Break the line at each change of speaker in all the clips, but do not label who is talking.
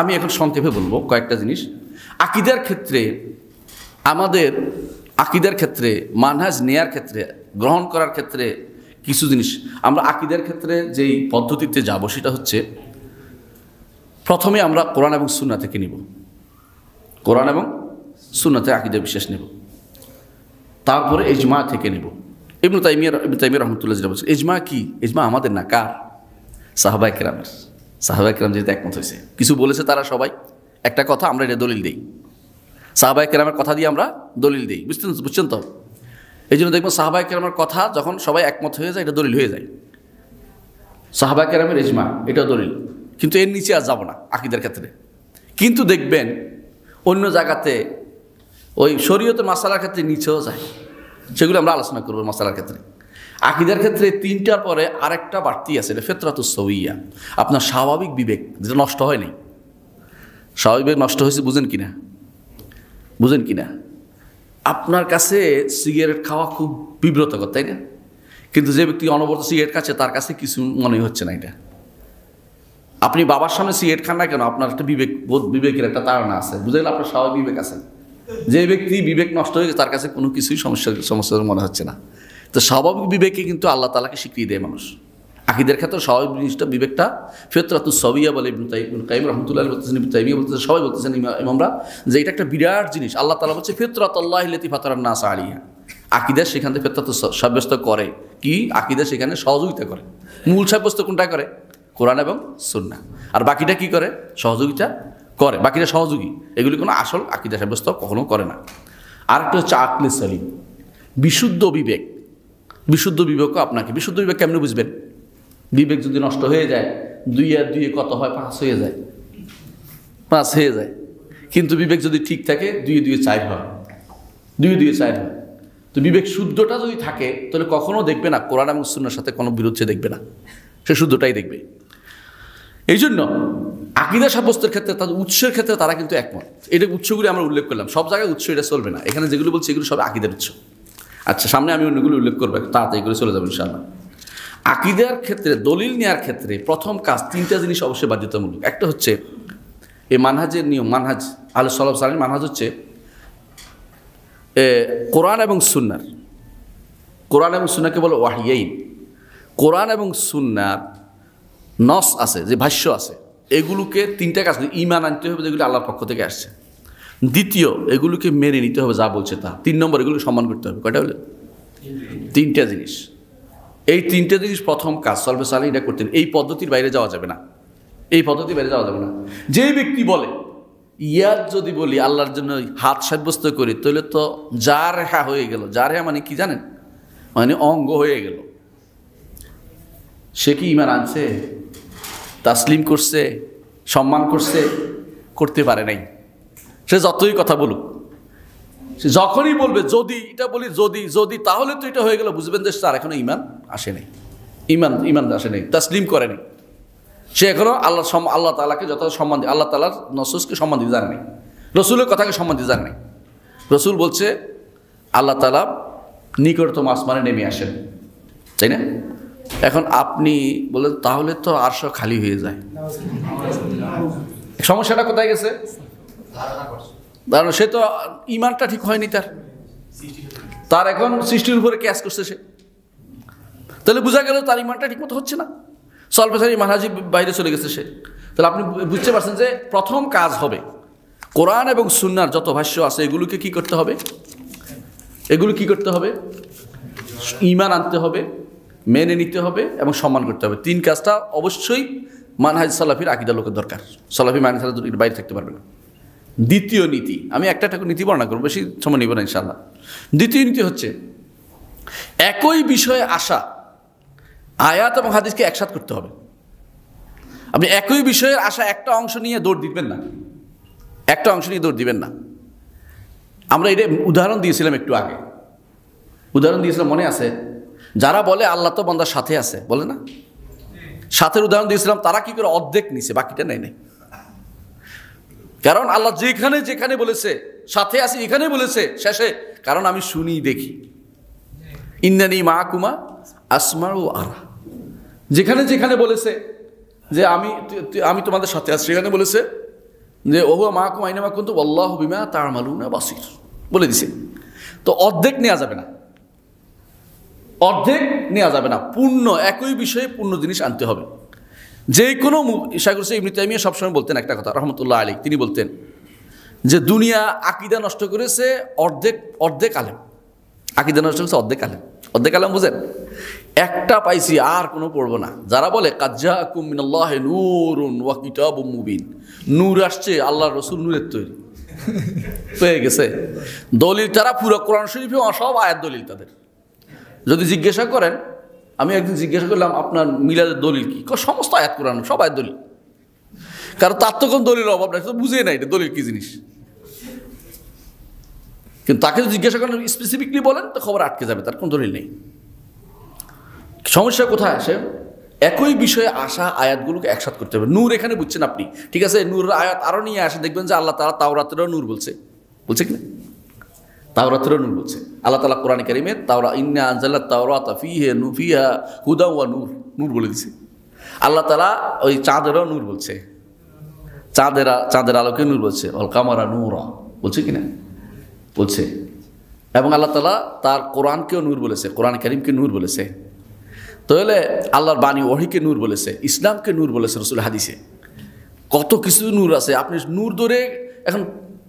আমি এখন সংক্ষেপে বলবো কয়েকটা জিনিস। আকীদার ক্ষেত্রে আমাদের আকীদার ক্ষেত্রে মানহাজ নেয়ার ক্ষেত্রে গ্রহণ করার ক্ষেত্রে কিছু জিনিস আমরা আকীদার ক্ষেত্রে যেই পদ্ধতিতে যাব সেটা হচ্ছে প্রথমে আমরা কোরআন এবং সুন্নাহ থেকে নিব, কোরআন এবং সুন্নাতে আকীদা বিশ্বাস নেব, তারপরে ইজমা থেকে নেব। ইবনে তাইমিয়া রাহমাতুল্লাহ যেটা বলছেন, ইজমা কি? ইজমা আমাদের না, কার? সাহাবায়ে কেরামের। সাহাবায়ে কেরাম যেহেতু একমত হয়েছে, কিছু বলেছে তারা সবাই একটা কথা, আমরা এটা দলিল দিই, সাহাবায়ে কেরামের কথা দিয়ে আমরা দলিল দিই। বুঝছেন তো? এই জন্য দেখবো সাহাবায়ে কেরামের কথা যখন সবাই একমত হয়ে যায় এটা দলিল হয়ে যায়। সাহাবায়ে কেরামের ইজমা এটা দলিল, কিন্তু এর নিচে আর যাব না আকীদার ক্ষেত্রে। কিন্তু দেখবেন অন্য জায়গাতে ওই শরীয়তের মাসালার ক্ষেত্রে নিচেও যায়, সেগুলো আমরা আলোচনা করবো। মাসালার ক্ষেত্রে আকীদার ক্ষেত্রে তিনটার পরে আরেকটা বাড়তি আছে, এটা ফিতরাতুস সওয়িয়া, আপনার স্বাভাবিক বিবেক যেটা নষ্ট হয় নাই। স্বাভাবিক বিবেক নষ্ট হয়েছে বুঝেন কিনা? বুঝেন কিনা? আপনার কাছে সিগারেট খাওয়া খুব বিব্রতকর, তাই না? কিন্তু যে ব্যক্তি অনবরত সিগারেট খাচ্ছে তার কাছে কিছু মনে হচ্ছে না। এটা আপনি বাবার সামনে সিগারেট খান না কেন, আপনার একটা বিবেকের একটা তাড়না আছে, বুঝলেন? আপনার স্বাভাবিক বিবেক আছে। যে ব্যক্তি বিবেক নষ্ট হয়ে গেছে তার কাছে কোনো কিছুই সমস্যা মনে হচ্ছে না। তো স্বাভাবিক বিবেকে কিন্তু আল্লাহ তাআলাকে স্বীকৃতি দেয় মানুষ। আকীদার ক্ষেত্রে স্বাভাবিক জিনিসটা বিবেকটা ফিতরাতুস সওয়িয়া বলে ইবনে কাইয়িম রাহমাতুল্লাহ বলতেছেন, ইবনে তাইমিয়া বলতেছেন, সবাই বলতেছেন ইমামরা, যে এটা একটা বিরাট জিনিস। আল্লাহ তাআলা বলছে ফিতরাতুল্লাহি লাতী ফাতারান নাস আলাইহা। আকীদা সেখান থেকে ফিতরাত সাব্যস্ত করে কি? আকীদা সেখানে সহযোগিতা করে। মূল সাব্যস্ত কোনটা করে? কোরআন এবং সুন্নাহ। আর বাকিটা কি করে? সহযোগিতা করে। বাকিটা সহযোগী, এগুলি কোনো আসল আকীদা সাব্যস্ত কখনো করে না। আরেকটা হচ্ছে আকলে সলিম, বিশুদ্ধ বিবেক। বিশুদ্ধ বিবেকও আপনাকে, বিশুদ্ধ বিবেক কেমনে বুঝবেন? বিবেক যদি নষ্ট হয়ে যায়, 2 আর 2 কত হয়? 5 হয়ে যায়, 5 হয়ে যায়। কিন্তু বিবেক যদি ঠিক থাকে 2 2 4 হয়, 2 2 4 হয়। তো বিবেক শুদ্ধটা যদি থাকে তাহলে কখনো দেখবে না কোরআন এবং সুন্নাহর সাথে কোনো বিরোধ দেখবে না, সে শুদ্ধটাই দেখবে। এই জন্য আকীদা সাব্যস্তের ক্ষেত্রে তাদের উৎসের ক্ষেত্রে তারা কিন্তু একমত। এটা উৎসগুলি আমরা উল্লেখ করলাম, সব জায়গায় উৎস এটা চলবে না। এখানে যেগুলো বলছি এগুলো সব আকীদার উৎস। আচ্ছা, সামনে আমি অন্যগুলো উল্লেখ করবো, তাড়াতাড়ি করে চলে যাবো ইনশাআল্লাহ। আকীদার ক্ষেত্রে দলিল নেওয়ার ক্ষেত্রে প্রথম কাজ 3টা জিনিস অবশ্যই বাধ্যতামূলক। একটা হচ্ছে এই মানহাজের নিয়ম, মানহাজ আহলে সালাফ সালেহীন মানহাজ হচ্ছে কোরআন এবং সুন্নাহর, কোরআন এবং সুন্নাহকে বলে ওয়াহিয়াইন। কোরআন এবং সুন্নাহর নস আছে, যে ভাষ্য আছে, এগুলোকে 3টা কাজ ঈমান আনতে হবে যেগুলো আল্লাহর পক্ষ থেকে আসছে। দ্বিতীয়, এগুলোকে মেনে নিতে হবে যা বলছে তা। 3 নম্বর, এগুলোকে সম্মান করতে হবে। কয়টা হলো? 3টা জিনিস। এই 3টা জিনিস প্রথম কাজ সলফে সালেহীন এটা করতেন। এই পদ্ধতির বাইরে যাওয়া যাবে না, এই পদ্ধতির বাইরে যাওয়া যাবে না। যে ব্যক্তি বলে ইয়াদ যদি বলি আল্লাহর জন্য হাত সাব্যস্ত করি তাহলে তো জারহা হয়ে গেল। জারহা মানে কি জানেন? মানে অঙ্গ হয়ে গেল। সে কি ঈমান আনছে? তাসলিম করছে? সম্মান করছে? করতে পারে নাই। সে যতই কথা বলুক, সে যখনই বলবে যদি এটা বলি যদি যদি তাহলে তো এটা হয়ে গেল, বুঝবেন যে তার এখনো ঈমান আসে নাই, ঈমান আসে নাই, তাসলিম করে নাই। সে এখনো আল্লাহ তাআলাকে যত সম্মান দিয়ে, আল্লাহ তাআলার নসুসকে সম্মান দিতে জানে নাই, রসুলের কথাকে সম্মান দিতে জানে নাই। রসুল বলছে আল্লাহ তাআলা নিকটতম আসমানে নেমে আসেন, তাই না? এখন আপনি বলেন তাহলে তো আরশ খালি হয়ে যায়। সমস্যাটা কোথায় গেছে? কারণ সে তো ঈমানটা ঠিক হয়নি, তার এখন সৃষ্টির উপরে ক্যাশ করছে সে। তাহলে বোঝা গেল তার ঈমানটা ঠিক মতো হচ্ছে না, সলফে সালেহীন মানহাজের বাইরে চলে গেছে সে। তাহলে আপনি বুঝতে পারছেন যে প্রথম কাজ হবে কোরআন এবং সুন্নাহর যত ভাষ্য আছে এগুলোকে কি করতে হবে? এগুলো কি করতে হবে? ঈমান আনতে হবে, মেনে নিতে হবে এবং সম্মান করতে হবে। 3 কাজটা অবশ্যই মানহাজ সালাফির আকীদার লোকের দরকার। সালাফি মানহাজ সালাফির বাইরে থাকতে পারবে না। দ্বিতীয় নীতি, আমি একটা নীতি বর্ণনা করবো, বেশি সময় নিব না ইনশাআল্লাহ। দ্বিতীয় নীতি হচ্ছে একই বিষয়ে আসা আয়াত এবং হাদিসকে একসাথে করতে হবে। আপনি একই বিষয়ের আসা একটা অংশ নিয়ে দৌড় দিবেন না, একটা অংশ নিয়ে দৌড় দিবেন না। আমরা এটা উদাহরণ দিয়েছিলাম একটু আগে, উদাহরণ দিয়েছিলাম মনে আছে? যারা বলে আল্লাহ তো বান্দার সাথে আছে, বলে না? সাথের উদাহরণ দিয়েছিলাম, তারা কি করে অর্ধেক নিছে, বাকিটা নেয় নাই। কারণ আল্লাহ যেখানে যেখানে বলেছে সাথে আছি, এখানে বলেছে শেষে, কারণ আমি শুনি দেখি, ইন্নানি মাআকুমা আসমাউ আরা। যেখানে যেখানে বলেছে যে আমি তোমাদের সাথে আছি, সেখানে বলেছে যে ওহুয়া মাকুম আইনামা কুনতুম আল্লাহু বিমা তা'মালুনা বাসীর বলে দিছে। তো অর্ধেক নেওয়া যাবে না, অর্ধেক নেওয়া যাবে না, পূর্ণ একই বিষয়ে পূর্ণ জিনিস আনতে হবে। যে কোনো শাইখুল ইসলাম ইবনে তাইমিয়া সবসময় বলতেন একটা কথা রহমতুল্লাহ আলাইহি, তিনি বলতেন যে দুনিয়া আকীদা নষ্ট করেছে অর্ধেক আলেম, আকীদা নষ্ট করেছে অর্ধেক আলেম। অর্ধেক আলেম বুঝেন, একটা পাইছি আর কোনো পড়বো না। যারা বলে কাদ জাআকুম মিনাল্লাহি নূরুন ওয়া কিতাবুম মুবিন, নূর আসছে, আল্লাহর রাসূল নূরের তৈরি পেয়ে গেছে। দলিল তারা পুরো কোরআন শরীফে সব আয়াত দলিল তাদের। যদি জিজ্ঞাসা করেন, আমি একদিন জিজ্ঞাসা করলাম আপনার মিলাদের দলিল কি, সমস্ত আয়াত কোরআন সব আয়াত দলিল। কারণ তার তো কোনো দলিল অভাব নাই, তো বুঝে নাই এটা দলিল কি জিনিস। কিন্তু তাকে যদি জিজ্ঞাসা করেন স্পেসিফিকলি বলেন তো খবর আটকে যাবে, তার কোনো দলিল নেই। সমস্যা কোথায় আসে, একই বিষয়ে আসা আয়াতগুলোকে একসাথ করতে হবে। নূর এখানে বুঝছেন আপনি, ঠিক আছে, নূরের আয়াত আরও নিয়ে আসে, দেখবেন যে আল্লাহ তাআলা তাওরাতেরও নূর বলছে কিনা, তাওরাতেরও নূর বলছে আল্লাহ তাআলা কোরআনে কারীমে। ইন্না আনজালনা তাওরাতা ফিহা হুদা ওয়া নূর, নূর বলে দিছে। আল্লাহ তাআলা ওই চাঁদেরও নূর বলছে, চাঁদের আলোকে নূর বলছে, অল কামারা নূরা বলছে কিনা, বলছে। এবং আল্লাহ তাআলা তার কোরআনকেও নূর বলেছে, কোরআন কারীমকে নূর বলেছে। তাহলে আল্লাহর বাণী ওহীকে নূর বলেছে, ইসলামকে নূর বলেছে রাসূল হাদিসে। কত কিছু নূর আছে, আপনি নূর ধরে এখন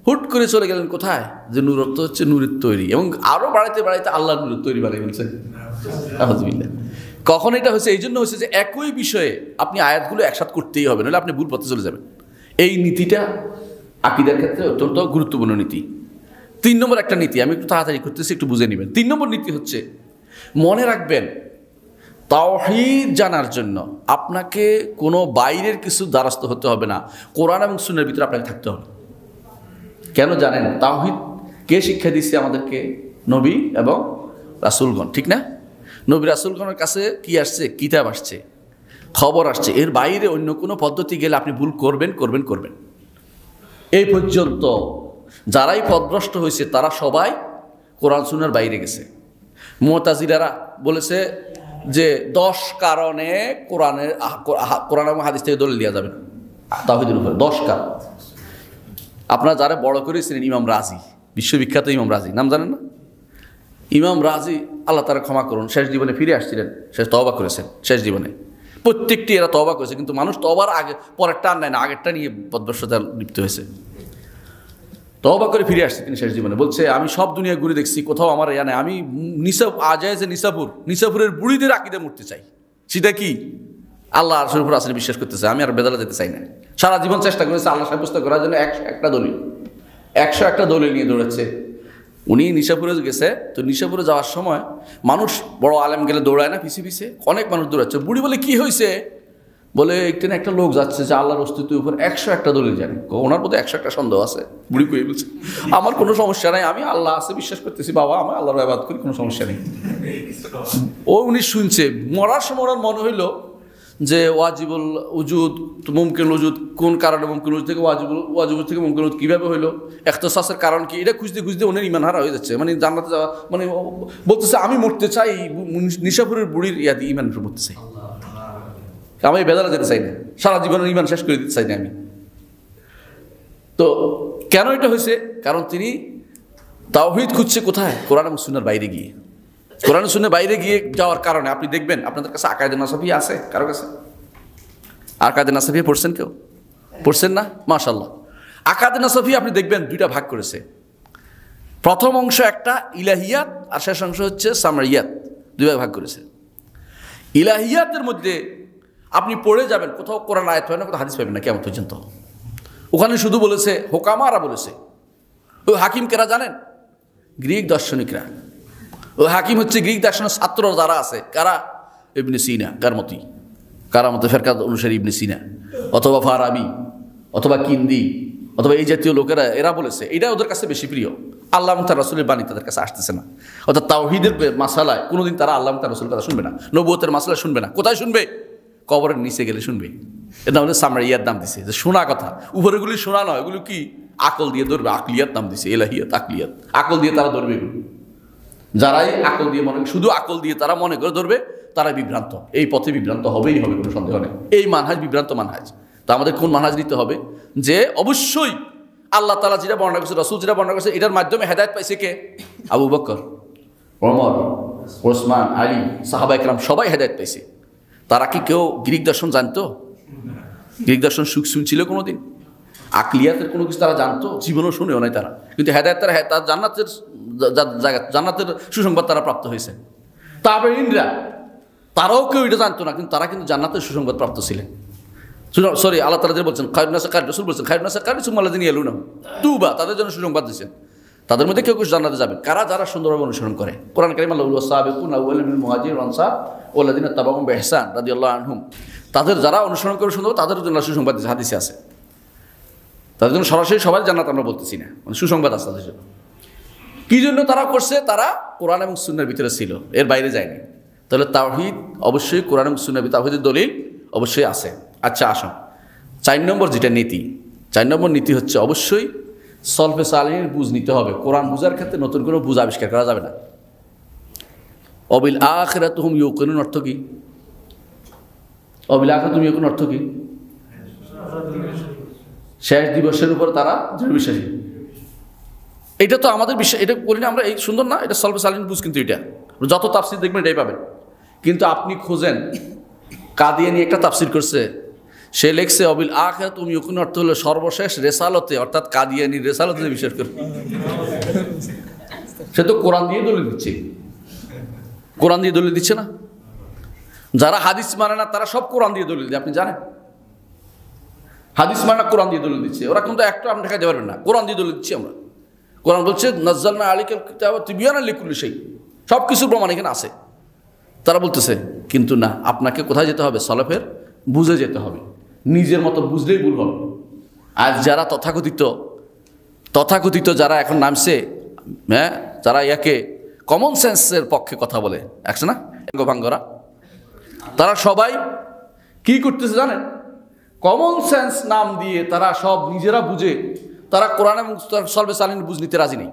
হুট করে চলে গেলেন কোথায়, যে নূর অর্থ হচ্ছে নূরের তৈরি, এবং আরও বাড়াইতে বাড়াইতে আল্লাহর নূরের তৈরি বানিয়ে বলছে। আলহামদুলিল্লাহ। কখন এটা হয়েছে, এই জন্য হয়েছে যে একই বিষয়ে আপনি আয়াতগুলো একসাথে করতেই হবে, নাহলে আপনি ভুল পথে চলে যাবেন। এই নীতিটা আকীদার ক্ষেত্রে অত্যন্ত গুরুত্বপূর্ণ নীতি। 3 নম্বর একটা নীতি, আমি একটু তাড়াতাড়ি করতেছি, একটু বুঝে নেবেন। 3 নম্বর নীতি হচ্ছে, মনে রাখবেন তাওহীদ জানার জন্য আপনাকে কোনো বাইরের কিছু দ্বারস্থ হতে হবে না, কোরআন এবং সুন্নাহর ভিতরে আপনাকে থাকতে হবে। কেন জানেন? তাওহীদ কে শিক্ষা দিচ্ছে আমাদেরকে? নবী এবং রাসূলগণ, ঠিক না? নবী রাসূলগণের কাছে কি আসছে? কিতাব আসছে, খবর আসছে। এর বাইরে অন্য কোনো পদ্ধতি গেলে আপনি ভুল করবেন। এই পর্যন্ত যারাই পথভ্রষ্ট হয়েছে তারা সবাই কোরআন সুন্নাহর বাইরে গেছে। মুতাজিলারা বলেছে যে 10 কারণে কোরআন এবং হাদিস থেকে দলিল দেওয়া যাবে না তাওহীদের উপরে। 10 কারণ। আপনারা যারা বড় করেছিলেন ইমাম রাজি, বিশ্ববিখ্যাত ইমাম রাজি, নাম জানেন না? ইমাম রাজি আল্লাহ তাআলা ক্ষমা করুন, শেষ জীবনে ফিরে আসছিলেন, শেষ তওবা করেছেন শেষ জীবনে। প্রত্যেকটি এরা তওবা করেছে, কিন্তু মানুষ তওবার আগে পরেরটা আর নেয় না, আগেরটা নিয়ে বদভ্রষ্টতায় লিপ্ত হয়েছে। তওবা করে ফিরে আসছে তিনি শেষ জীবনে, বলছে আমি সব দুনিয়া ঘুরে দেখছি, কোথাও আমার ইয়া নেই, আমি নিসাপুরের বুড়িদের আকীদা মরতে চাই। সেটা কি? আল্লাহ আরশের উপর আসলে বিশ্বাস করতে চাই, আমি আর বেদালে যেতে চাই না। সারা জীবন চেষ্টা করেছে আল্লাহ সাব্যস্ত করার জন্য, 101টা দলিল নিয়ে দৌড়াচ্ছে। উনি নিশাপুরে গেছে, তো নিশাপুরে যাওয়ার সময় মানুষ, বড় আলেম গেলে দৌড়ায় না পিছে অনেক মানুষ দৌড়াচ্ছে। বুড়ি বলে কি হয়েছে? বলে এখানে একটা লোক যাচ্ছে যে আল্লাহর অস্তিত্বের উপর 101টা দলিল জানে, ওনার মধ্যে 101টা সন্দেহ আছে। বুড়ি কয়ে বলছে আমার কোনো সমস্যা নাই, আমি আল্লাহ আছে বিশ্বাস করতেছি বাবা, আমি আল্লাহর ইবাদত করি, কোনো সমস্যা নেই। উনি শুনছে, মরার সময় ওনার মনে হইল যে ওয়াজিবুল উজুদ মুমকিনুল উজুদ কোন কারণে, মুমকিনুল উজুদ থেকে ওয়াজিবুল থেকে মুমকিনুল উজুদ কীভাবে হইলো, ইখতিসাসের কারণ কি, এটা খুঁজতে ওনার ঈমান হারা হয়ে যাচ্ছে। মানে জান্নাতে যাওয়া মানে বলতেছে আমি মরতে চাই, নিশাপুরের বুড়ির ইয়াদি ঈমান মরতে চাই, আমি বেদালা যেতে চাই না, সারা জীবনের ঈমান শেষ করে দিতে চাই না আমি। তো কেন এটা হয়েছে? কারণ তিনি তাওহীদ খুঁজছে কোথায়? কোরআন এবং সুন্নাহর বাইরে গিয়ে। কোরআন সুন্নাহর বাইরে গিয়ে যাওয়ার কারণে আপনি দেখবেন আপনাদের কাছে আকায়েদে নাসাফিয়া আছে কারো কাছে? আকায়েদে নাসাফিয়া পড়ছেন কেউ? পড়ছেন না? মাশাআল্লাহ। আকায়েদে নাসাফিয়া আপনি দেখবেন 2টা ভাগ করেছে। প্রথম অংশ একটা ইলাহিয়াত, আর শেষ অংশ হচ্ছে সামরিয়াত, 2 ভাগ করেছে। ইলাহিয়াতের মধ্যে আপনি পড়ে যাবেন, কোথাও কোরআন আয়াত হয় না, কোথাও হাদিস পাবেন না কিয়ামত পর্যন্ত। ওখানে শুধু বলেছে হোকামারা বলেছে। ও হাকিম কেরা জানেন? গ্রিক দার্শনিকরা। ও হাকিম হচ্ছে গ্রিক দার্শনিক ছাত্র যারা আছে, কারা? ইবনে সিনা, কারা মতে ফেরকাত অনুসারী ইবনে সিনা, অথবা ফারাবি, অথবা কিন্দি, অথবা এই জাতীয় লোকেরা, এরা বলেছে। এটা ওদের কাছে বেশি প্রিয়। আল্লাহ এবং তার রাসূলের বাণী তাদের কাছে আসতেছে না। অর্থাৎ তাওহীদের মাসালায় কোনোদিন তারা আল্লাহ এবং তার রাসূলের কথা শুনবে না, নবুয়তের মাসালা শুনবে না। কোথায় শুনবে? কবরের নিচে গেলে শুনবে। এটা আমাদের সামরিয়াত নাম দিছে, যে শোনা কথা। উপরেগুলি শোনা নয়, এগুলো কি আকল দিয়ে ধরবে, আকলিয়াত নাম দিছে, এলাহিয়াত, আকলিয়াত। আকল দিয়ে তারা ধরবে এগুলো। যারাই আকল দিয়ে শুধু আকল দিয়ে তারা মনে করে ধরবে, তারা বিভ্রান্ত। এই পথে বিভ্রান্ত হবে, কোনো সন্দেহ নেই। এই মানহাজ বিভ্রান্ত মানহাজ। তা আমাদের কোন মানহাজ নিতে হবে যে অবশ্যই আল্লাহ তাআলা যেটা বর্ণনা করেছে, রাসূল যেটা বর্ণনা করেছে, এটার মাধ্যমে হেদায়েত পাইছে কে? আবু বকর, ওমর, ওসমান, আলী, সাহাবায়ে কেরাম সবাই হেদায়েত পাইছে। তারা কি কেউ গ্রিক দর্শন জানতো? গ্রিক দর্শন শুনছিল কোনোদিন? আকলিয়াতের কোনো কিছু তারা জানতো? জীবনও শুনেও নাই তারা। কিন্তু হেদায়েত তার জান্নাতের জায়গা, জান্নাতের সুসংবাদ তারা প্রাপ্ত হয়েছে। তারপরে ইন্দ্রা, তারাও কেউ এটা জানতো না, কিন্তু তারা কিন্তু জান্নাতের সুসংবাদ প্রাপ্ত ছিলেন। সরি, আল্লাহ তাআলা যে বলছেন খায়রুন্নাসে কার, রাসূল বলছেন খায়রুন্নাসে কার সুম্মাল্লাযিনা ইয়ালুনাহুম তুবা, তাদের জন্য সুসংবাদ দিয়েছেন। তাদের মধ্যে কেউ কেউ জান্নাতে যাবে কারা? যারা সুন্দরভাবে অনুসরণ করে কোরআন কারীম। আল্লাহু ওয়াসাবিকুনা আউয়ালুল মিনাল মুহাজিরিন ওয়াল আনসার ওয়াল্লাযিনা তাবাউহুম বিইহসান রাদিয়াল্লাহু আনহুম, তাদের যারা অনুসরণ করে সুন্দর, তাদের জন্য সুসংবাদ দিয়েছে, হাদিসে আছে। তাদের জন্য সরাসরি সবাই জান্নাত আমরা বলতেছি না, মানে সুসংবাদ আছে তাদের জন্য। কি জন্য তারা করছে? তারা কোরআন এবং সুন্নাহর ভিতরে ছিল, এর বাইরে যায়নি। তাহলে তাওহীদ অবশ্যই কোরআন এবং সুন্নাহর ভিতরে তাওহীদের দলিল অবশ্যই আছে। আচ্ছা আসুন 4 নম্বর যেটা নীতি, 4 নম্বর নীতি হচ্ছে অবশ্যই সলফে সালেহিনের বুঝ নিতে হবে। কোরআন বুঝার ক্ষেত্রে নতুন কোনো বুঝ আবিষ্কার করা যাবে না। অবিল আখিরাতি হুম ইউকিনুন অর্থ কি? অবিল আখিরাতি হুম ইউকিনুন অর্থ কি? শেষ দিবসের উপর তারা দৃঢ় বিশ্বাসী। এটা তো আমাদের বিশ্বাস, এটা করি না আমরা, এই সুন্দর না? এটা সলফে সালেহিন বুঝ, কিন্তু এটা যত তাফসীর দেখবেন এটাই পাবেন। কিন্তু আপনি খোঁজেন, কাদিয়ানী একটা তাফসীর করছে, সে লেখছে অবিল আখিরাতি হুম ইউকিনুন অর্থ হলো সর্বশেষ রেসালতে, অর্থাৎ কাদিয়ানীর রেসালতে বিশ্বাস করে। সে তো কোরআন দিয়ে দলিল দিচ্ছে, কোরআন দিয়ে দলিল দিচ্ছে না। যারা হাদিস মানে না তারা সব কোরআন দিয়ে দলিল দেয়, আপনি জানেন? হাদিস মানে না, কোরআন দিয়ে দলিল দিচ্ছে ওরা, কিন্তু একটা আপনি দেখাতে পারবেন না। কোরআন দিয়ে দলিল দিচ্ছি আমরা। কোরআন বলছে নাজ্জালনা আলাইকাল কিতাবা তিবয়ানান লিকুল্লি শাই, সব কিছুর প্রমাণ এখানে আছে। তারা বলতেছে, কিন্তু না, আপনাকে কোথায় যেতে হবে? সলফের বুঝে যেতে হবে। নিজের মতো বুঝলেই ভুল হবে। আর যারা তথাকথিত যারা এখন নামছে, হ্যাঁ, যারা ইয়াকে কমন সেন্সের পক্ষে কথা বলে, একশো না ভাঙ্গরা, তারা সবাই কি করতেছে জানেন? কমন সেন্স নাম দিয়ে তারা সব নিজেরা বুঝে, তারা কোরআন এবং সলফে সালেহিন বুঝ নিতে রাজি নেই।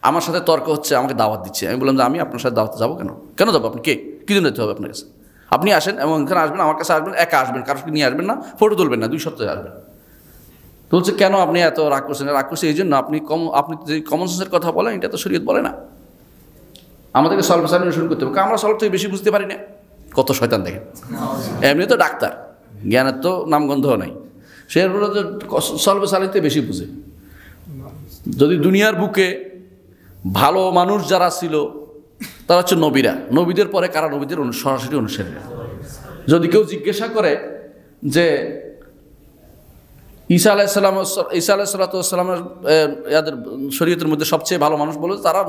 আমার সাথে তর্ক হচ্ছে, আমাকে দাওয়াত দিচ্ছে। আমি বললাম যে আমি আপনার সাথে দাওয়াতে যাবো কেন যাবো? আপনি কে, কী জন্য যেতে হবে আপনার কাছে? আপনি আসেন এবং এখানে আসবেন, আমার কাছে আসবেন, একা আসবেন, কারোর নিয়ে আসবেন না, ফটো তুলবেন না, 2 সপ্তাহে আসবেন। তো বলছে কেন আপনি এত রাগ করছেন? রাগ করছে এই জন্য আপনি যে কমন সেন্সের কথা বলেন, এটা তো শরীয়ত বলে না। আমাদেরকে সলফে সালেহিন অনুসরণ করতে হবে, আমরা সলফ থেকে বেশি বুঝতে পারি না। কত শয়তান দেখেন! এমনি তো ডাক্তার, জ্ঞানের তো নামগন্ধও নাই, সে সলফে সালেহিন থেকে বেশি বুঝে। যদি দুনিয়ার বুকে ভালো মানুষ যারা ছিল তারা হচ্ছে নবীরা, নবীদের পরে কারা? নবীদের সরাসরি অনুসারী। যদি কেউ জিজ্ঞাসা করে যে ঈসা আলাইহিসসালামের এদের শরীয়তের মধ্যে সবচেয়ে ভালো মানুষ বলে, তারা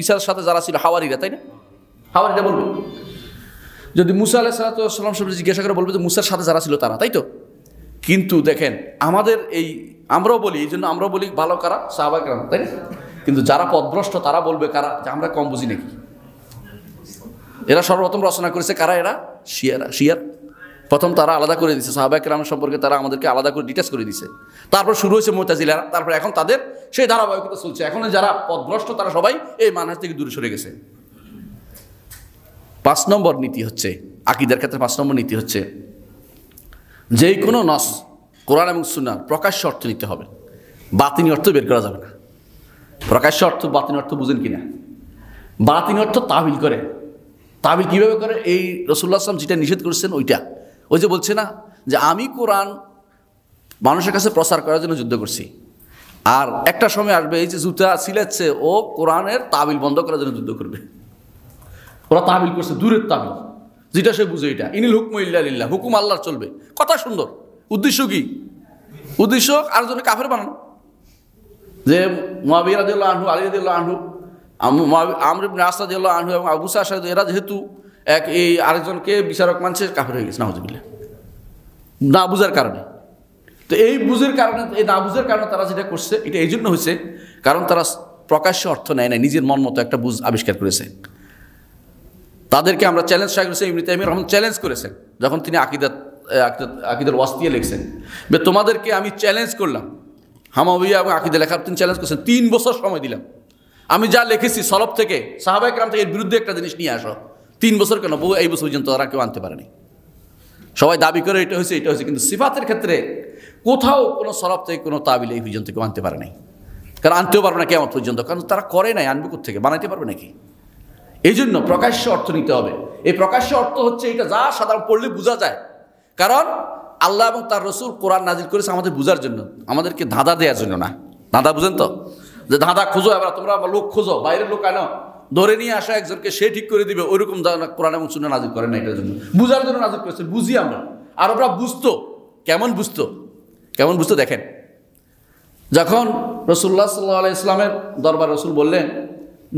ঈসার সাথে যারা ছিল হাওয়ারিরা, তাই না? হাওয়ারিরা বলবে। যদি মুসা আলাইহিসসালাম সম্পর্কে জিজ্ঞাসা করে, বলবে যে মুসার সাথে যারা ছিল তারা, তাই তো? কিন্তু দেখেন আমাদের আমরাও বলি, এই জন্য আমরাও বলি ভালো কারা? সাহাবায়ে কেরাম, তাই না? কিন্তু যারা পথভ্রষ্ট তারা বলবে কারা? যে আমরা কম বুঝি নাকি? এরা সর্বপ্রথম রচনা করেছে কারা? এরা শিয়ার। প্রথম তারা আলাদা করে দিয়েছে সাহাবায়ে কেরাম সম্পর্কে, তারা আমাদেরকে আলাদা করে ডিটেচ করে দিয়েছে। তারপর শুরু হয়েছে মুতাজিলারা, তারপর এখন তাদের সেই ধারাবাহিকতা চলছে। এখন যারা পথভ্রষ্ট তারা সবাই এই মানহাজ থেকে দূরে সরে গেছে। 5 নম্বর নীতি হচ্ছে আকীদার ক্ষেত্রে, 5 নম্বর নীতি হচ্ছে যেই কোনো নস কোরআন এবং সুন্নাহর প্রকাশ্য অর্থ নিতে হবে, বাতিনি অর্থ বের করা যাবে না। প্রকাশ্য অর্থ বাতিনি অর্থ বুঝেন কিনা? বাতিনি অর্থ তাবিল করে। তাবিল কীভাবে করে? এই রাসূলুল্লাহ সাল্লাল্লাহু আলাইহি ওয়াসাল্লাম যেটা নিষেধ করেছেন ওইটা, ওই যে বলছে না যে আমি কোরআন মানুষের কাছে প্রচার করার জন্য যুদ্ধ করছি, আর একটা সময় আসবে এই যে জুতা সিলাচ্ছে ও কোরআনের তাবিল বন্ধ করার জন্য যুদ্ধ করবে। ওরা তাবিল করছে, দূরের তাবিল, যেটা সে বুঝে এটা ইনিল হুকমু ইল্লা লিল্লাহ, হুকুম আল্লাহর চলবে। কথা সুন্দর, উদ্দেশ্য কি? উদ্দেশ্য আরেকজনকে কাফের বানানো। যে মুআবিয়া রাদিয়াল্লাহু আনহু, আলী রাদিয়াল্লাহু আনহু, আমর ইবনে আস রাদিয়াল্লাহু আনহু এবং আবু মুসা আশআরী, এরা যেহেতু এই আরেকজনকে বিচারক মানছে, কাফের হয়ে গেছে নাউযুবিল্লাহ, না বুঝার কারণে। তো এই বুঝের কারণে, এই না বুঝার কারণে তারা যেটা করছে এটা এই জন্য হয়েছে কারণ তারা প্রকাশ্য অর্থ নেয় নাই, নিজের মন মতো একটা বুঝ আবিষ্কার করেছে। তাদেরকে আমরা চ্যালেঞ্জ করেছি, ইবনে তাইমিয়া রহমান চ্যালেঞ্জ করেছেন যখন তিনি আকিদার ওয়াসতিয়া লিখছেন, তোমাদেরকে আমি চ্যালেঞ্জ করলাম, হামাওয়িয়া এবং আকিদা লেখার তিনি চ্যালেঞ্জ করেছেন, 3 বছর সময় দিলাম, আমি যা লিখেছি সলফ থেকে, সাহাবায়ে কেরাম থেকে, এর বিরুদ্ধে একটা জিনিস নিয়ে আসো। 3 বছর কেন, এই বছর পর্যন্ত তারা কেউ আনতে পারেনি। সবাই দাবি করে এটা হয়েছে, কিন্তু সিফাতের ক্ষেত্রে কোথাও কোনো সরফ থেকে কোনো তাবিল এই পর্যন্ত কেউ আনতে পারে নাই, কারণ আনতেও পারবে না কেমন পর্যন্ত, কারণ তারা করে নাই, আনবে কোত্থেকে, বানাইতে পারবে নাকি? এই জন্য প্রকাশ্য অর্থ নিতে হবে। এই প্রকাশ্য অর্থ হচ্ছে এটা যা সাধারণ পড়লে বোঝা যায়, কারণ আল্লাহ এবং তার রসুল কোরআন নাজিল করেছে আমাদের বোঝার জন্য, আমাদেরকে ধাঁধা দেওয়ার জন্য না। ধাঁধা বুঝেন তো, যে ধাঁধা খোঁজো, এবার তোমরা লোক খোঁজো, বাইরের লোক আনো, ধরে নিয়ে আসা একজনকে, সে ঠিক করে দিবে, ওইরকম কোরআন এবং সুন্নাহ নাজিল করে না, এটার জন্য বুঝার জন্য নাজিল করেছে, বুঝি আমরা। আর ওরা বুঝতো, কেমন বুঝতো দেখেন, যখন রাসূলুল্লাহ সাল্লাল্লাহু আলাইহি ইসলামের দরবার রসুল বললেন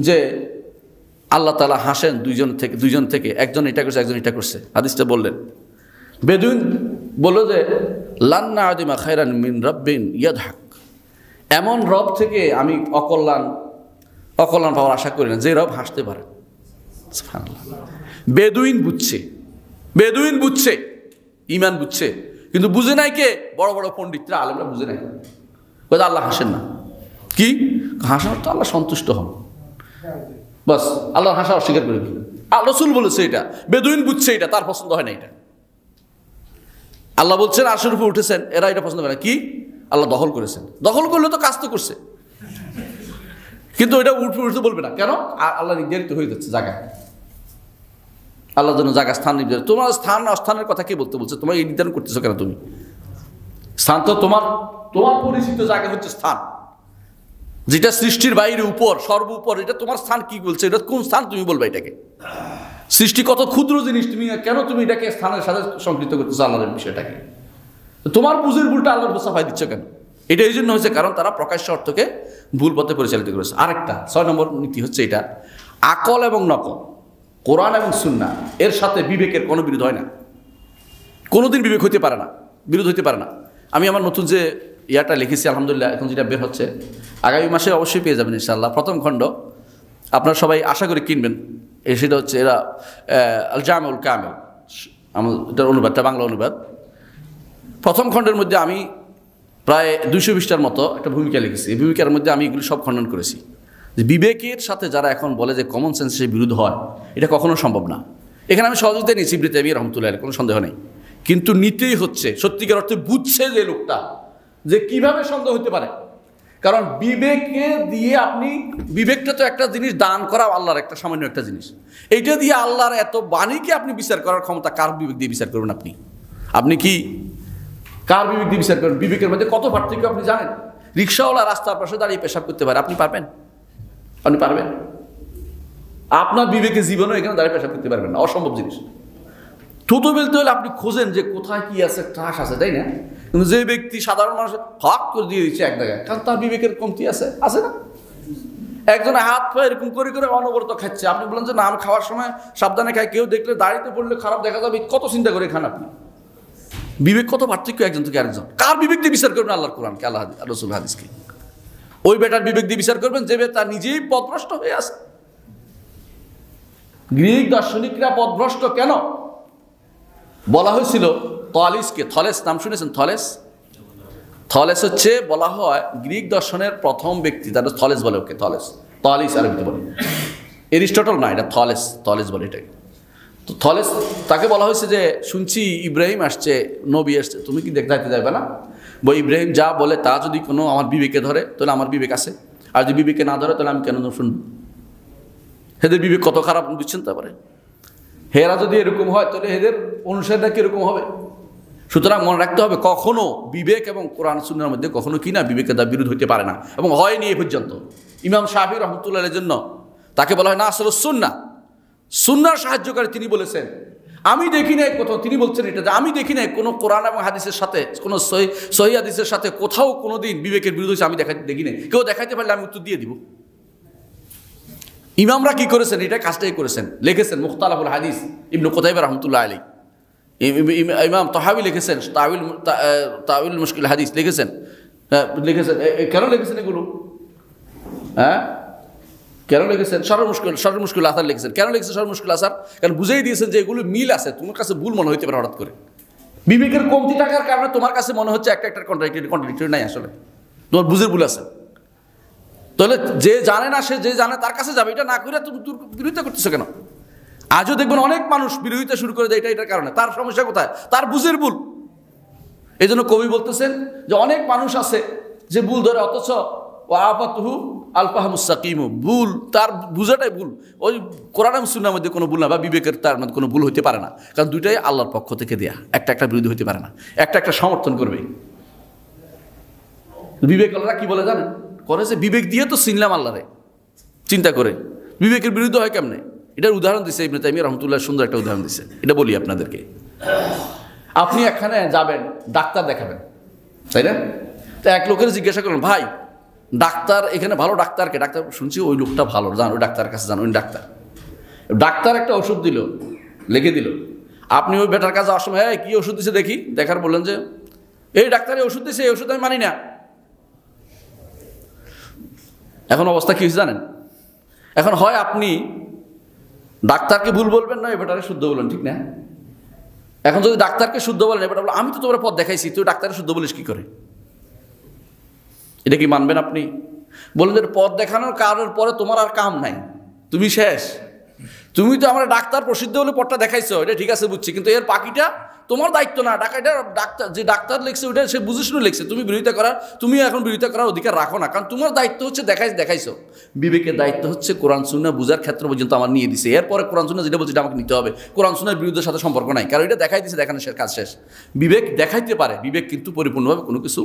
যে আল্লাহ তাআলা হাসেন দুইজন থেকে, একজন এটা করছে একজন এটা করছে, হাদিসটা বললেন, বেদুইন বলল যে লান না'দিমা খায়রান মিন রাব্বিন ইয়াদহাক, এমন রব থেকে আমি অকল্যাণ পাওয়ার আশা করি না যে রব হাসতে পারে। সুবহানাল্লাহ। বেদুইন বুঝছে, ঈমান বুঝছে, কিন্তু বুঝে নাই কে? বড় বড় পণ্ডিতরা, আলেমরা বুঝে নাই। বলে আল্লাহ হাসেন না, কি হাসার তো আল্লাহ সন্তুষ্ট হন, বাস আল্লাহ হাসা অস্বীকার করে দিলেন। রাসূল বলেছে এটা, বেদুইন বুঝছে এটা, তার পছন্দ হয় না এটা। আল্লাহ বলছেন আরশের উপর উঠেছেন, এরা এটা পছন্দ করে না, কি আল্লাহ দখল করেছেন। দখল করলে তো কাজ তো করছে, কিন্তু এটা উঠতে বলবে না, কেন? আল্লাহ নির্ধারিত হয়ে যাচ্ছে জায়গা, আল্লাহর জন্য জায়গা, স্থান নির্ধারিত। তোমার স্থান অস্থানের কথা কে বলছে? তোমার এই নির্ধারণ করতেছো কেন তুমি? স্থান তো তোমার পরিচিত জায়গা হচ্ছে স্থান, যেটা সৃষ্টির বাইরে, উপর, সর্বোপর, এটা তোমার স্থান। কি বলছে এটা কোন স্থান তুমি বলবে এটাকে? সৃষ্টি কত ক্ষুদ্র জিনিস, কেন তুমি এটাকে স্থানের সাথে সংকৃত করতেছো আল্লাহর বিষয়টাকে? তোমার বুঝের ভুলটা আল্লাহর সাফাই দিচ্ছ কেন? এটা এই জন্য হয়েছে কারণ তারা প্রকাশ্য অর্থকে ভুল পথে পরিচালিত করেছে। আরেকটা 6 নম্বর নীতি হচ্ছে এটা, আকল এবং নকল, কোরআন এবং সুন্নাহ এর সাথে বিবেকের কোনো বিরোধ হয় না, কোনোদিন বিবেক হইতে পারে না, বিরোধ হইতে পারে না। আমি আমার নতুন যে ইয়াটা লিখেছি আলহামদুলিল্লাহ, এখন যেটা বের হচ্ছে, আগামী মাসে অবশ্যই পেয়ে যাবেন ইনশাআল্লাহ। প্রথম খণ্ড আপনারা সবাই আশা করি কিনবেন। সেটা হচ্ছে এরা আল জামিউল কামিল, এটার অনুবাদটা বাংলা অনুবাদ। প্রথম খণ্ডের মধ্যে আমি প্রায় 200 পৃষ্ঠার মতো একটা ভূমিকা লিখেছি। এই ভূমিকার মধ্যে আমি এগুলো সব খণ্ডন করেছি, যে বিবেকের সাথে যারা এখন বলে যে কমন সেন্সের বিরোধ হয়, এটা কখনো সম্ভব না। এখানে আমি সহযোগিতা নিয়েছি ইবনে তাইমিয়া রাহমাতুল্লাহ আলাইহি, কোনো সন্দেহ নেই, কিন্তু নিতেই হচ্ছে। সত্যিকার অর্থে বুঝছে যে লোকটা, যে কিভাবে সন্দেহ হতে পারে, কারণ বিবেকে দিয়ে আপনি, বিবেকটা তো একটা জিনিস, দান করা আল্লাহর একটা সামান্য একটা জিনিস, এইটা দিয়ে আল্লাহর এত বাণীকে আপনি বিচার করার ক্ষমতা কার বিবেক দিয়ে বিচার করবেন? আপনি কি কার বিবেক দিয়ে বিচার করবেন? বিবেকের মধ্যে কত পার্থক্য আপনি জানেন? রিক্সাওয়ালা রাস্তার পাশে দাঁড়িয়ে পেশাব করতে পারে, আপনি পারবেন? আপনার বিবেকে জীবনও এখানে দাঁড়িয়ে পেশাব করতে পারবেন না, অসম্ভব জিনিস। থুতু বেলতে হলে আপনি খোঁজেন যে কোথায় কি আছে, ত্রাস আছে, তাই না? কিন্তু যে ব্যক্তি সাধারণ মানুষ হক করে দিয়ে দিচ্ছে এক জায়গায়, কারণ তার বিবেকের কমতি আছে না? একজনে হাত পা এরকম করে অনবরত খাচ্ছে, আপনি বলেন যে না আমি খাওয়ার সময় সাবধানে খাই, কেউ দেখলে দাঁড়িতে পড়লে খারাপ দেখা যাবে, কত চিন্তা করে খান আপনি। বিবেক কত পার্থক্য একজন থেকে আরেকজন। কার বিবেক দিয়ে বিচার করবেন? আল্লাহর কোরআনকে, আল্লাহ রাসূল হাদিসকে। ওই বেটার বিবেক দিয়ে বিচার করবেন যে বেটা নিজেই পথভ্রষ্ট হয়ে আছে। গ্রিক দার্শনিকরা পথভ্রষ্ট কেন বলা হয়েছিল? থলেস নাম শুনেছেন? থলেস হচ্ছে, বলা হয় গ্রিক দর্শনের প্রথম ব্যক্তি, তারা থলেস বলে, ওকে থলেস আরবিতে বলে, এরিস্টটল না, এটা থলেস বলে এটাকে। তো থলেস, তাকে বলা হয়েছে যে শুনছি ইব্রাহিম আসছে, নবী আসছে, তুমি কি দেখতে যাবে না? ইব্রাহিম যা বলে তা যদি কোনো আমার বিবেকে ধরে তাহলে আমার বিবেক আছে, আর যদি বিবেকে না ধরে তাহলে আমি কেন শুনবো? এদের বিবেক কত খারাপ বুঝছেন? তারপরে হেরা যদি এরকম হয় তাহলে এদের অনুসারীরা কিরকম হবে? সুতরাং মনে রাখতে হবে, কখনো বিবেক এবং কোরআন সুন্নাহর মধ্যে কখনো কি না বিবেকের দ্বারা বিরোধ হইতে পারে না, এবং হয়নি এ পর্যন্ত। ইমাম শাফি রাহমাতুল্লাহির জন্য তাকে বলা হয় নাসিরুস সুন্নাহ, সুন্নাহর সাহায্যকারী। তিনি বলেছেন আমি দেখি নাই কোথাও, তিনি বলছেন এটা, যে আমি দেখি নাই কোনো কোরআন এবং হাদিসের সাথে, কোনো সহিহ হাদিসের সাথে কোথাও কোনো দিন বিবেকের বিরোধ হয়েছে আমি দেখি নাই। কেউ দেখাইতে পারলে আমি উত্তর দিয়ে দিব। ইমামরা কি করেছেন? এটা কাজটাই করেছেন, লিখেছেন মুখতালাফুল হাদিস, ইবনে কুতাইবা রাহমাতুল্লাহ আলাইহি। ইমাম তাহাবি লিখেছেন তাউইল মুশকিল হাদিস লিখেছেন। কেন লিখেছেন এগুলো? কেন লিখেছেন? শরহ মুশকিল আসার লিখেছেন। কেন লিখেছেন শরহ মুশকিল আসার? কারণ বুঝেই দিয়েছেন যে এগুলো মিল আছে, তোমার কাছে ভুল মনে হইতে পারে হঠাৎ করে। বিবেকের কমতি থাকার কারণে তোমার কাছে মনে হচ্ছে একটা কন্ট্রাডিক্টরি নাই, আসলে তোমার বুঝের ভুল আছে। তাহলে যে জানে না, সে যে জানে তার কাছে যাবে, এটা না করে তুমি বিরোধিতা করতেছো কেন? আজও দেখবেন অনেক মানুষ বিরোধিতা শুরু করে দেয় এটার কারণে। তার সমস্যা কোথায়? তার বুঝের ভুল। এই জন্য কবি বলতেছেন যে অনেক মানুষ আছে যে ভুল ধরে, অথচ ওয়াফাতুহু আলফাহামুসাকিমু, ভুল তার বুঝাটাই ভুল। ওই কোরআন এবং সুন্নাহর মধ্যে কোনো ভুল না, বা বিবেকের তার মধ্যে কোনো ভুল হইতে পারে না, কারণ দুইটাই আল্লাহর পক্ষ থেকে দেয়া। একটা বিরোধী হইতে পারে না, একটা সমর্থন করবে। বিবেক আল্লাহরা কি বলে জানেন? করে যে বিবেক দিয়ে তো চিনলাম আল্লাহরে, চিন্তা করে বিবেকের বিরুদ্ধে হয় কেমনে? এটার উদাহরণ দিচ্ছে ইবনে তাইমিয়া রাহমাতুল্লাহ, সুন্দর একটা উদাহরণ দিচ্ছে। এটা বলি আপনাদেরকে। আপনি এখানে যাবেন ডাক্তার দেখাবেন, তাই না? তো এক লোকের জিজ্ঞাসা করলেন, ভাই ডাক্তার এখানে ভালো ডাক্তারকে? ডাক্তার শুনছি ওই লোকটা ভালো, যান ওই ডাক্তারের কাছে যান। ওই ডাক্তার একটা ওষুধ দিল, লিখে দিল। আপনি ওই বেটার কাছে যাওয়ার সময়, হ্যাঁ কী ওষুধ দিচ্ছে দেখি, দেখার বললেন যে এই ডাক্তার এই ওষুধ দিচ্ছে, এই ওষুধ আমি মানি না। এখন অবস্থা কি হয়েছে জানেন? এখন হয় আপনি ডাক্তারকে ভুল বলবেন, না এবারে শুদ্ধ বলবেন, ঠিক না? এখন যদি ডাক্তারকে শুদ্ধ বলেন, এবার আমি তো তোমার পথ দেখাইছি, তুই ডাক্তারকে শুদ্ধ বলিস কি করে? এটা কি মানবেন আপনি? বললেন যে পথ দেখানোর কারণের পরে তোমার আর কাম নাই, তুমি শেষ। তুমি তো আমার ডাক্তার প্রসিদ্ধ হলে পথটা দেখাইছো, এটা ঠিক আছে বুঝছি, কিন্তু এর বাকিটা তোমার দায়িত্ব না। ডাক্তার যে ডাক্তার লিখছে ওইটা সে বুঝে শুনে লিখছে, তুমি এখন বিরোধিতা করার অধিকার রাখো না, কারণ তোমার দায়িত্ব হচ্ছে দেখাইছো। বিবেকের দায়িত্ব হচ্ছে কোরআন সুন্নাহ বুঝার ক্ষেত্র পর্যন্ত আমার নিয়ে দিছে, এরপরে কোরআন সুন্নাহ যেটা বলছে এটা আমাকে নিতে হবে। কোরআন সুন্নাহর বিরুদ্ধের সাথে সম্পর্ক নাই, কারণ এটা দেখাই দিছে, দেখানো কাজ শেষ। বিবেক দেখাইতে পারে, বিবেক কিন্তু পরিপূর্ণভাবে কোনো কিছু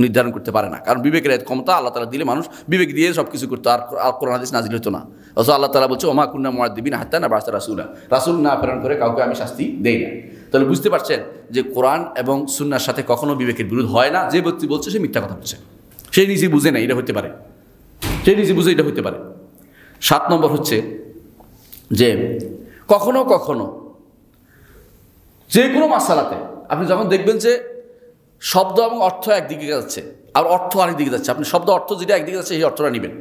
নির্ধারণ করতে পারে না, কারণ বিবেকের ক্ষমতা আল্লাহ তাআলা দিলে মানুষ বিবেক দিয়ে সব কিছু করতো, আর কোরআন হাদিস নাজিল হতো না। অথচ আল্লাহ তাআলা বলছে ওমা কুন্না মুআদ্দিবিনা হাত্তা নাবআসা রাসূলা, রাসূল না প্রেরণ করে কাউকে আমি শাস্তি দেই না। তাহলে বুঝতে পারছেন যে কোরআন এবং সুন্নাহর সাথে কখনো বিবেকের বিরোধ হয় না। যে ব্যক্তি বলছে সে মিথ্যা কথা বলছে, সে নিজে বুঝে না এটা হতে পারে, সে নিজে বুঝে এটা হতে পারে। 7 নম্বর হচ্ছে যে কখনো কখনো যে কোনো মাসালাতে আপনি যখন দেখবেন যে শব্দ এবং অর্থ একদিকে যাচ্ছে আর অর্থ আরেক দিকে যাচ্ছে, আপনি শব্দ অর্থ যেটা একদিকে যাচ্ছে সেই অর্থটা নেবেন।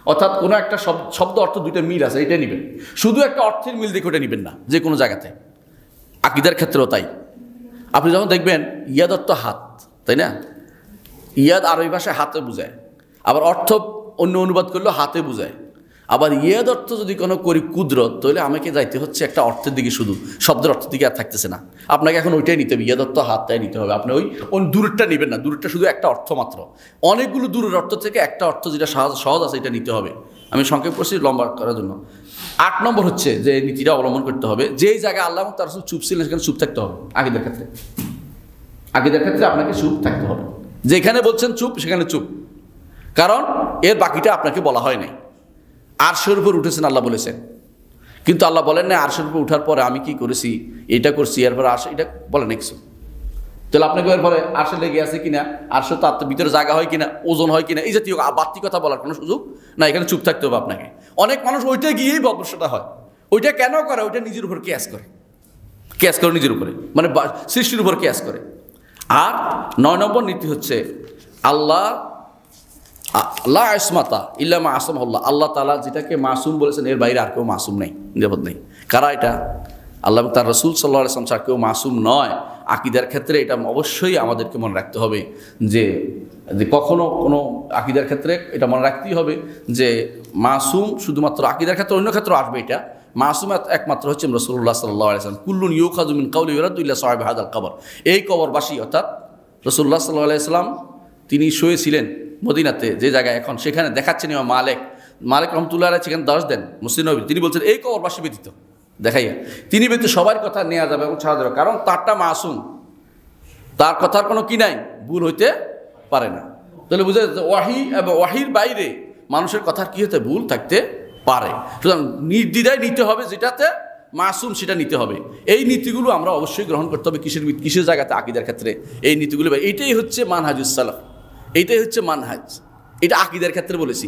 অর্থাৎ কোনো একটা শব্দ অর্থ দুইটা মিল আছে, এটা নেবেন। শুধু একটা অর্থের মিল দেখে ওটা নেবেন না, যে কোনো জায়গাতে। আকীদার ক্ষেত্রেও তাই। আপনি যখন দেখবেন ইয়াদ অর্থ হাত, তাই না? ইয়াদ আরবি ভাষায় হাতে বোঝায়, আবার অর্থ অন্য অনুবাদ করলেও হাতে বোঝায়। আবার ইয়াদ অর্থ যদি কোনো করি কুদরত, তাহলে আমাকে যাইতে হচ্ছে একটা অর্থের দিকে, শুধু শব্দের অর্থের দিকে আর থাকতেছে না। আপনাকে এখন ওইটাই নিতে হবে, ইয়াদ অর্থ হাতটাই নিতে হবে। আপনি ওই দূরেরটা নেবেন না, দূরেরটা শুধু একটা অর্থ মাত্র। অনেকগুলো দূরের অর্থ থেকে একটা অর্থ যেটা সহজ আছে এটা নিতে হবে। আমি সংক্ষেপ করছি লম্বা করার জন্য। 8 নম্বর হচ্ছে যে নীতিটা অবলম্বন করতে হবে, যেই জায়গায় আল্লাহ এবং তার রাসূল চুপ ছিলেন সেখানে চুপ থাকতে হবে। আকীদার ক্ষেত্রে আপনাকে চুপ থাকতে হবে, যেখানে বলছেন চুপ সেখানে চুপ, কারণ এর বাকিটা আপনাকে বলা হয় নাই। আরশের উপর উঠেছেন আল্লাহ বলেছেন, কিন্তু আল্লাহ বলেন না আরশের উপর উঠার পরে আমি কি করেছি, এটা করছি, এরপরে আরশ এটা বলেন না কিছু। তাহলে আপনাকে এরপরে আরশে লেগে আছে কিনা, আরশে তার ভিতরে জায়গা হয় কিনা, ওজন হয় কিনা, এই জাতীয় বাড়তি কথা বলার কোনো সুযোগ না, এখানে চুপ থাকতে হবে আপনাকে। অনেক মানুষ ওইটা গিয়েই বদবসটা হয়। ওইটা কেন করে? ওইটা নিজের উপর কেয়াস করে নিজের উপরে, মানে সৃষ্টির উপর কেয়াস করে। আর 9 নম্বর নীতি হচ্ছে আল্লাহ ইসমাতা ইল্লা মা আসামাহুল্লাহ, আল্লাহ তাআলা যেটাকে মাসুম বলেছেন এর বাইরে আর কেউ মাসুম নেই, নিরাপদ নেই। কারা এটা? আল্লাহ তার রাসূল সাল্লাল্লাহু আলাইহি ওয়াসাল্লাম ছাড়া কেউ মাসুম নয়। আকীদার ক্ষেত্রে এটা অবশ্যই আমাদেরকে মনে রাখতে হবে যে কখনো কোনো আকীদার ক্ষেত্রে এটা মনে রাখতেই হবে যে মাসুম শুধুমাত্র আকীদার ক্ষেত্রে, অন্য ক্ষেত্রে আসবে এটা। মাসুম একমাত্র হচ্ছে রাসূলুল্লাহ সাল্লাল্লাহু আলাইহি ওয়াসাল্লাম। কুল্লুন ইউখাযু মিন কাওলি ইউরাদু ইল্লা সাহিব হাদাল কবর। এই কবরবাসী অর্থাৎ রাসূলুল্লাহ সাল্লাল্লাহু আলাইহি ওয়াসাল্লাম তিনি শুয়েছিলেন মদিনাতে, যে জায়গায় এখন সেখানে দেখাচ্ছেন ইমাম মালিক রহমতুল্লাহ আলাইহি সেখানে দর্শ দেন মুসলিম নবী, তিনি বলছেন এই কবরবাসী ব্যতীত দেখাইয়া তিনি ব্যতীত সবার কথা নেওয়া যাবে এবং ছাড়া যাবে, কারণ তারটা মাসুম, তার কথার কোনো কি নাই, ভুল হইতে পারে না। তাহলে বুঝা যাচ্ছে ওয়াহি এবং ওয়াহির বাইরে মানুষের কথার কি হতে ভুল থাকতে পারে। সুতরাং নির্দ্বিধায় নিতে হবে, যেটাতে মাসুম সেটা নিতে হবে। এই নীতিগুলো আমরা অবশ্যই গ্রহণ করতে হবে। কিসের জায়গাতে? আকীদার ক্ষেত্রে এই নীতিগুলো। এইটাই হচ্ছে মানহাজুস সালাফ, এইটাই হচ্ছে মানহাজ। এটা আকীদার ক্ষেত্রে বলেছি।